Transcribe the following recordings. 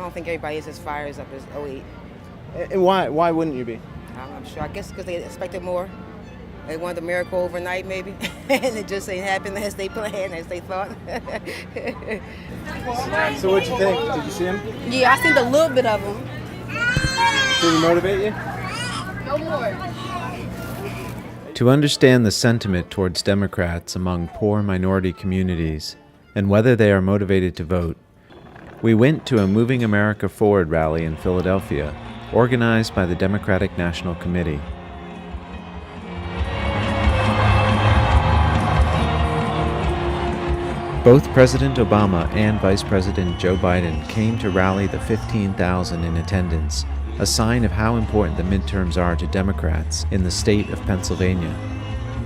don't think everybody is as fired up as '08. And why wouldn't you be? I'm sure. I guess because they expected more. They wanted a miracle overnight, maybe, and it just ain't happened as they planned, as they thought. So what'd you think? Did you see him? Yeah, I seen a little bit of him. Did he motivate you? No more. To understand the sentiment towards Democrats among poor minority communities and whether they are motivated to vote, we went to a Moving America Forward rally in Philadelphia, organized by the Democratic National Committee. Both President Obama and Vice President Joe Biden came to rally the 15,000 in attendance, a sign of how important the midterms are to Democrats in the state of Pennsylvania.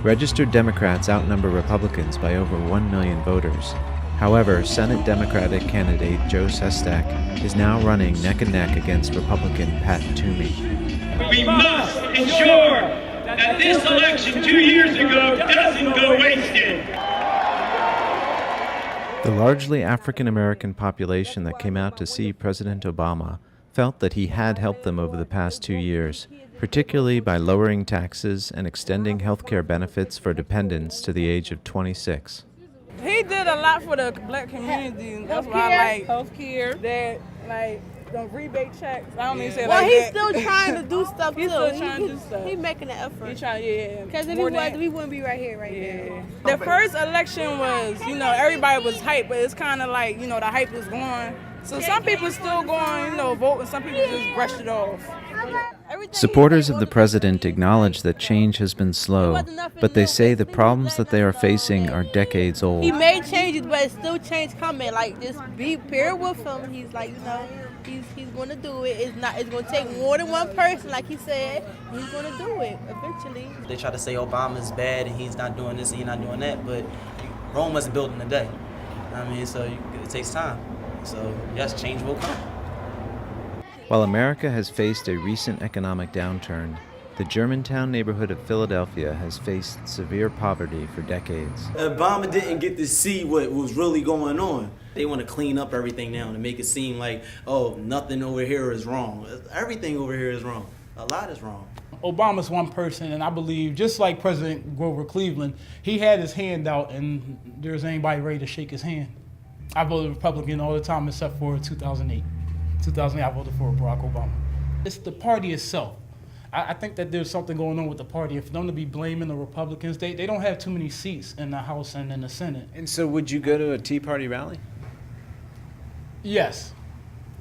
Registered Democrats outnumber Republicans by over 1 million voters. However, Senate Democratic candidate Joe Sestak is now running neck and neck against Republican Pat Toomey. We must ensure that this election 2 years ago doesn't go wasted. The largely African-American population that came out to see President Obama felt that he had helped them over the past 2 years, particularly by lowering taxes and extending health care benefits for dependents to the age of 26. He did a lot for the black community, and that's why I like healthcare. That like the rebate checks. I don't even say Well, like he's that. still trying to do stuff He's too. still trying to do stuff. He's making an effort. He trying, yeah. Because if he was, we wouldn't be right here now. The first election was, everybody was hyped, but it's kind of like, the hype is gone. So some people still going, vote, and some people just brushed it off. Supporters of the president acknowledge that change has been slow, but they say the problems that they are facing are decades old. He made changes, but it's still change coming. Like, just be paired with him. He's like, he's going to do it. It's going to take more than one person, like he said. He's going to do it eventually. They try to say Obama's bad and he's not doing this and he's not doing that, but Rome wasn't built in a day. So it takes time. So yes, change will come. While America has faced a recent economic downturn, the Germantown neighborhood of Philadelphia has faced severe poverty for decades. Obama didn't get to see what was really going on. They want to clean up everything now and make it seem like, oh, nothing over here is wrong. Everything over here is wrong. A lot is wrong. Obama's one person, and I believe, just like President Grover Cleveland, he had his hand out, and there's anybody ready to shake his hand. I voted Republican all the time except for 2008. 2008, I voted for Barack Obama. It's the party itself. I think that there's something going on with the party. And for them to be blaming the Republicans, they don't have too many seats in the House and in the Senate. And so would you go to a Tea Party rally? Yes.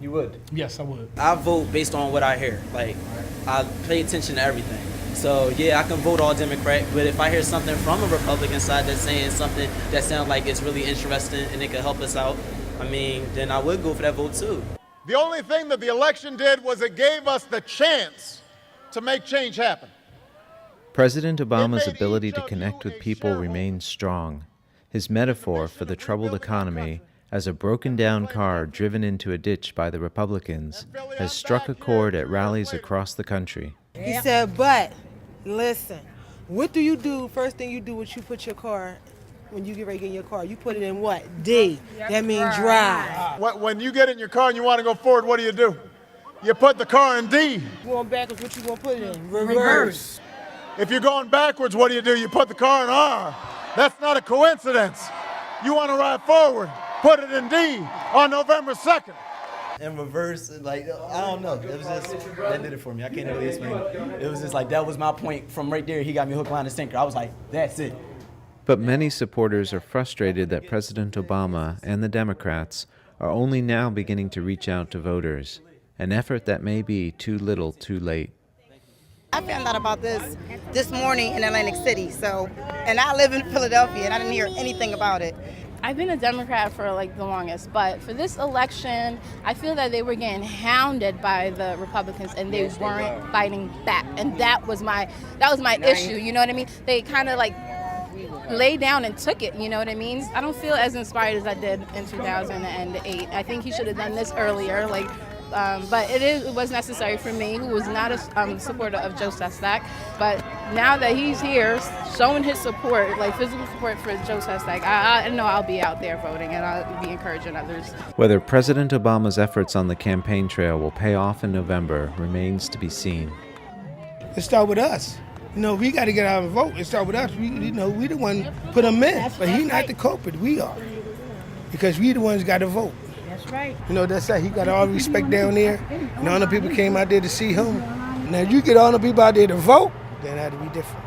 You would? Yes, I would. I vote based on what I hear. Like, I pay attention to everything. So, yeah, I can vote all Democrat, but if I hear something from a Republican side that's saying something that sounds like it's really interesting and it could help us out, then I would go for that vote too. The only thing that the election did was it gave us the chance to make change happen. President Obama's ability to connect with people remains strong. His metaphor for the troubled economy as a broken-down car driven into a ditch by the Republicans has struck a chord at rallies across the country. He said, but listen, what do you do? First thing you do is you put your car, when you get ready to get in your car, you put it in what? D. That means drive. When you get in your car and you want to go forward, what do? You put the car in D. Going backwards, what you going to put it in? Reverse. If you're going backwards, what do? You put the car in R. That's not a coincidence. You want to ride forward, put it in D on November 2nd. In reverse, like, I don't know. It was just, that did it for me. I can't really explain it. It was just like, that was my point. From right there, he got me hook, line, and sinker. I was like, that's it. But many supporters are frustrated that President Obama and the Democrats are only now beginning to reach out to voters, an effort that may be too little too late. I found out about this morning in Atlantic City, and I live in Philadelphia, and I didn't hear anything about it. I've been a Democrat for the longest, but for this election, I feel that they were getting hounded by the Republicans and they weren't fighting back. And that was my issue, you know what I mean? They kind of laid down and took it, you know what I mean? I don't feel as inspired as I did in 2008. I think he should have done this earlier, but it was necessary for me, who was not a supporter of Joe Sestak, but now that he's here, showing his support, like physical support for Joe Sestak, I know I'll be out there voting, and I'll be encouraging others. Whether President Obama's efforts on the campaign trail will pay off in November remains to be seen. It starts with us. We got to get out and vote. It starts with us. We the one put him in, but he's not the culprit. We are, because we the ones got to vote. That's right. That's how he got all the respect down there, and all the people came out there to see him. Now you get all the people out there to vote, then that'd be different.